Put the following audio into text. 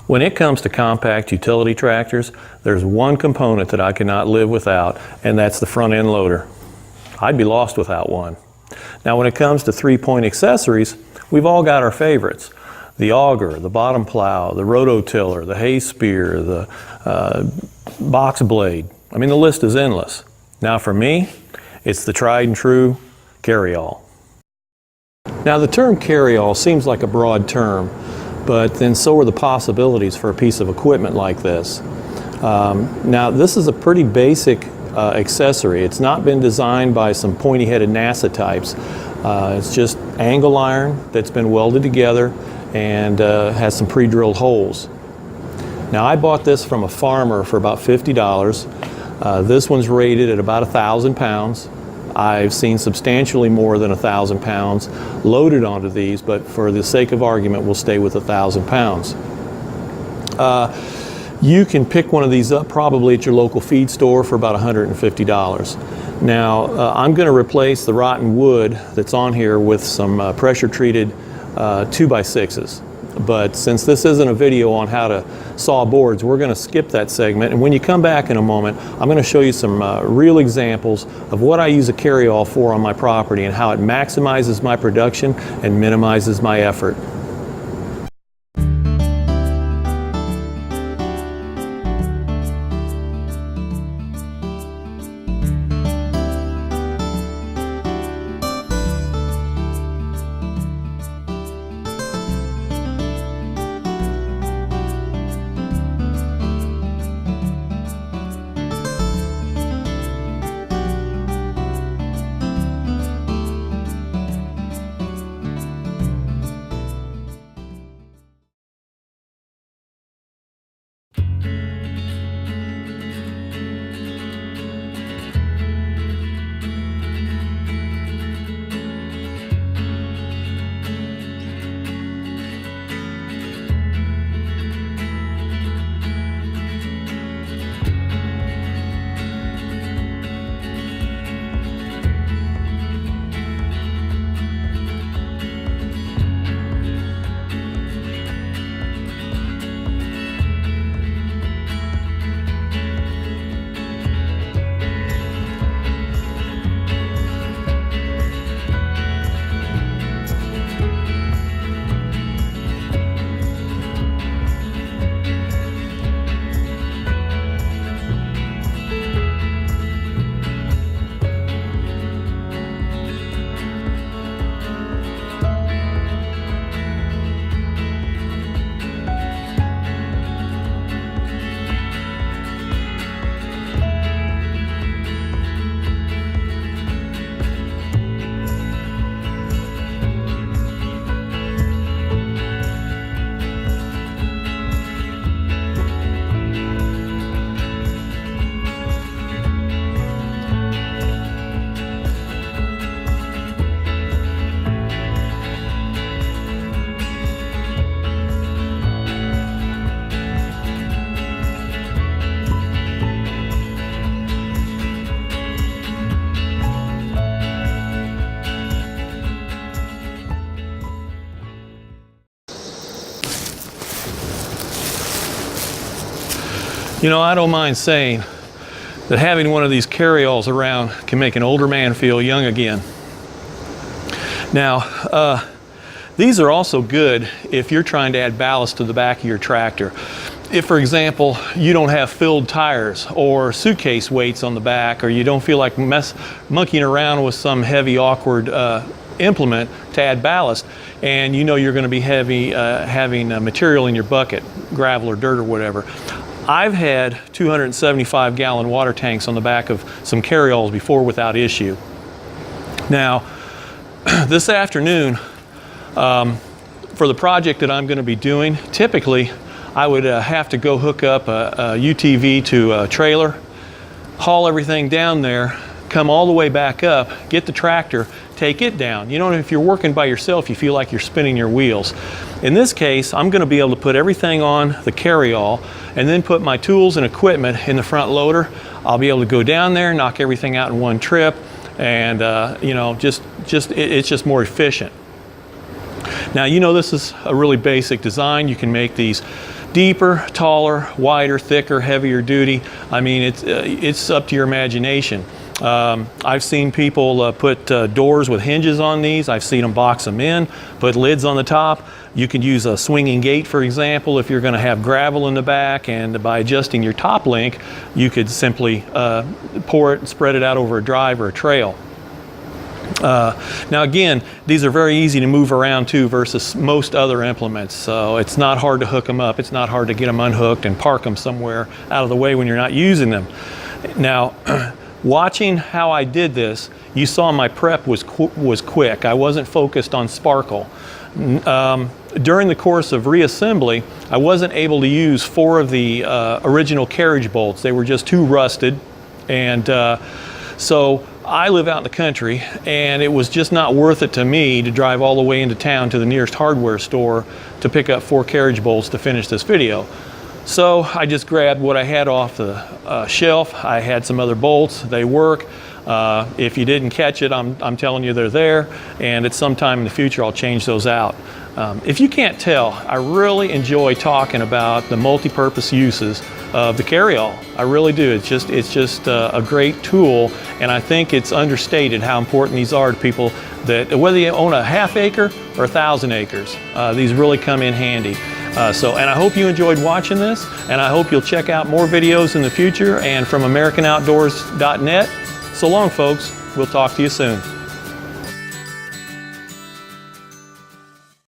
When it comes to compact utility tractors, there's one component that I cannot live without, and that's the front end loader. I'd be lost without one. Now when it comes to 3-point accessories, we've all got our favorites. The auger, the bottom plow, the rototiller, the hay spear, the box blade. I mean, the list is endless. Now for me, it's the tried and true carryall. Now the term carryall seems like a broad term, but then so are the possibilities for a piece of equipment like this. Now this is a pretty basic accessory. It's not been designed by some pointy-headed NASA types. It's just angle iron that's been welded together and has some pre-drilled holes. Now I bought this from a farmer for about $50. This one's rated at about 1,000 pounds. I've seen substantially more than 1,000 pounds loaded onto these, but for the sake of argument, we'll stay with 1,000 pounds. You can pick one of these up probably at your local feed store for about $150. Now, I'm going to replace the rotten wood that's on here with some pressure-treated 2x6s. But since this isn't a video on how to saw boards, we're going to skip that segment. And when you come back in a moment, I'm going to show you some real examples of what I use a carryall for on my property and how it maximizes my production and minimizes my effort. You know, I don't mind saying that having one of these carryalls around can make an older man feel young again. Now, these are also good if you're trying to add ballast to the back of your tractor. If, for example, you don't have filled tires or suitcase weights on the back, or you don't feel like monkeying around with some heavy, awkward implement to add ballast, and you know you're going to be having material in your bucket, gravel or dirt or whatever. I've had 275-gallon water tanks on the back of some carryalls before without issue. Now, this afternoon, for the project that I'm going to be doing, typically I would have to go hook up a UTV to a trailer, haul everything down there, come all the way back up, get the tractor, take it down. You know, if you're working by yourself, you feel like you're spinning your wheels. In this case, I'm going to be able to put everything on the carryall and then put my tools and equipment in the front loader. I'll be able to go down there, knock everything out in one trip, and you know, it's just more efficient. Now, you know, this is a really basic design. You can make these deeper, taller, wider, thicker, heavier duty. I mean, it's up to your imagination. I've seen people put doors with hinges on these. I've seen them box them in, put lids on the top. You can use a swinging gate, for example, if you're going to have gravel in the back, and by adjusting your top link, you could simply pour it and spread it out over a drive or a trail. Now again, these are very easy to move around too versus most other implements, so it's not hard to hook them up. It's not hard to get them unhooked and park them somewhere out of the way when you're not using them. Now, watching how I did this, you saw my prep was quick. I wasn't focused on sparkle. During the course of reassembly, I wasn't able to use 4 of the original carriage bolts. They were just too rusted, and so I live out in the country, and it was just not worth it to me to drive all the way into town to the nearest hardware store to pick up 4 carriage bolts to finish this video. So I just grabbed what I had off the shelf. I had some other bolts. They work. If you didn't catch it, I'm telling you they're there, and at some time in the future I'll change those out. If you can't tell, I really enjoy talking about the multi-purpose uses of the carryall. I really do. It's just a great tool, and I think it's understated how important these are to people, that whether you own a half acre or 1,000 acres, these really come in handy. And I hope you enjoyed watching this, and I hope you'll check out more videos in the future. And from AmericanOutdoors.net, so long folks, we'll talk to you soon.